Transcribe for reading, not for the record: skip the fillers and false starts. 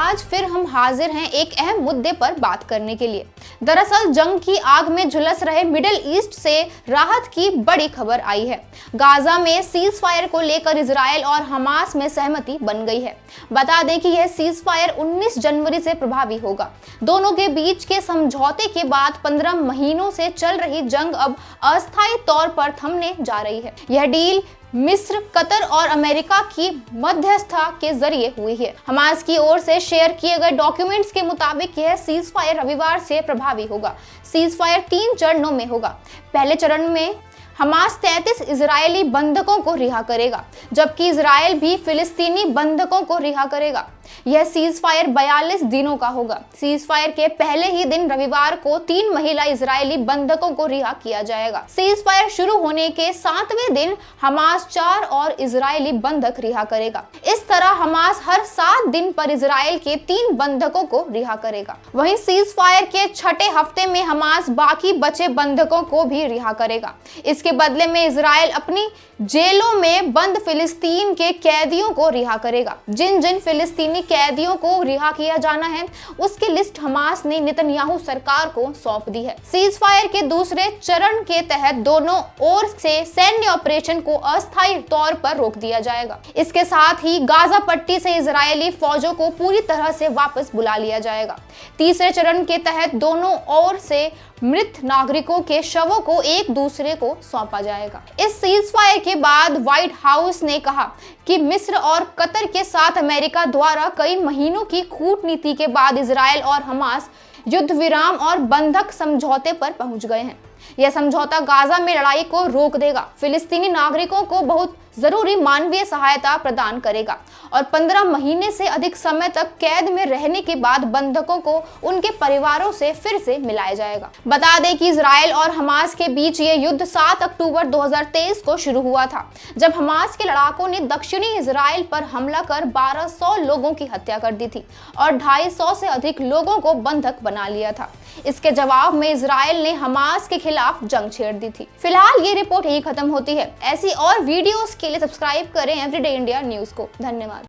आज फिर हम हाजिर हैं एक अहम मुद्दे पर बात करने के लिए। दरअसल जंग की आग में झुलस रहे मिडिल ईस्ट से राहत की बड़ी खबर आई है। गाजा में सीज फायर को लेकर इजराइल और हमास में सहमति बन गई है। बता दें कि यह सीज फायर 19 जनवरी से प्रभावी होगा। दोनों के बीच के समझौते के बाद 15 महीनों से चल रही जंग अब अस्थायी तौर पर थमने जा रही है। यह डील मिस्र, कतर और अमेरिका की मध्यस्थता के जरिए हुई है। हमास की ओर से शेयर किए गए डॉक्यूमेंट्स के मुताबिक यह सीज फायर रविवार से प्रभावी होगा। सीज फायर 3 चरणों में होगा। पहले चरण में हमास 33 इजरायली बंधकों को रिहा करेगा, जबकि इजराइल भी फिलिस्तीनी बंधकों को रिहा करेगा। यह सीज फायर 42 दिनों का होगा। सीज फायर के पहले ही दिन रविवार को 3 महिला इजरायली बंधकों को रिहा किया जाएगा। सीज फायर शुरू होने के 7वें दिन हमास 4 और इजरायली बंधक रिहा करेगा। इस तरह हमास हर 7 दिन पर इजराइल के 3 बंधकों को रिहा करेगा। वहीं सीज फायर के 6ठे हफ्ते में हमास बाकी बचे बंधकों को भी रिहा करेगा। इसके बदले में इजराइल अपनी जेलों में बंद फिलिस्तीन के कैदियों को रिहा करेगा। जिन जिन फिलिस्तीनी कैदियों को रिहा किया जाना है उसकी लिस्ट हमास ने नेतन्याहू सरकार को सौंप दी है। सीज फायर के दूसरे चरण के तहत दोनों ओर से सैन्य ऑपरेशन को अस्थायी तौर पर रोक दिया जाएगा। इसके साथ ही गाजा पट्टी से इजरायली फौजों को पूरी तरह से वापस बुला लिया जाएगा। तीसरे चरण के तहत दोनों ओर से मृत नागरिकों के शवों को एक दूसरे को सौंपा जाएगा। इस सीज फायर के बाद व्हाइट हाउस ने कहा कि मिस्र और कतर के साथ अमेरिका द्वारा कई महीनों की कूटनीति के बाद इजराइल और हमास युद्ध विराम और बंधक समझौते पर पहुंच गए हैं। यह समझौता गाजा में लड़ाई को रोक देगा, फिलिस्तीनी नागरिकों को बहुत जरूरी मानवीय सहायता प्रदान करेगा और 15 महीने से अधिक समय तक कैद में रहने के बाद बंधकों को उनके परिवारों से फिर से मिलाया जाएगा। बता दें कि इजराइल और हमास के बीच ये युद्ध 7 अक्टूबर 2023 को शुरू हुआ था, जब हमास के लड़ाकों ने दक्षिणी इजराइल पर हमला कर 1200 लोगों की हत्या कर दी थी और 250 से अधिक लोगों को बंधक बना लिया था। इसके जवाब में इजराइल ने हमास के खिलाफ जंग छेड़ दी थी। फिलहाल ये रिपोर्ट यही खत्म होती है। ऐसी और वीडियोस के लिए सब्सक्राइब करें एवरीडे इंडिया न्यूज को। धन्यवाद।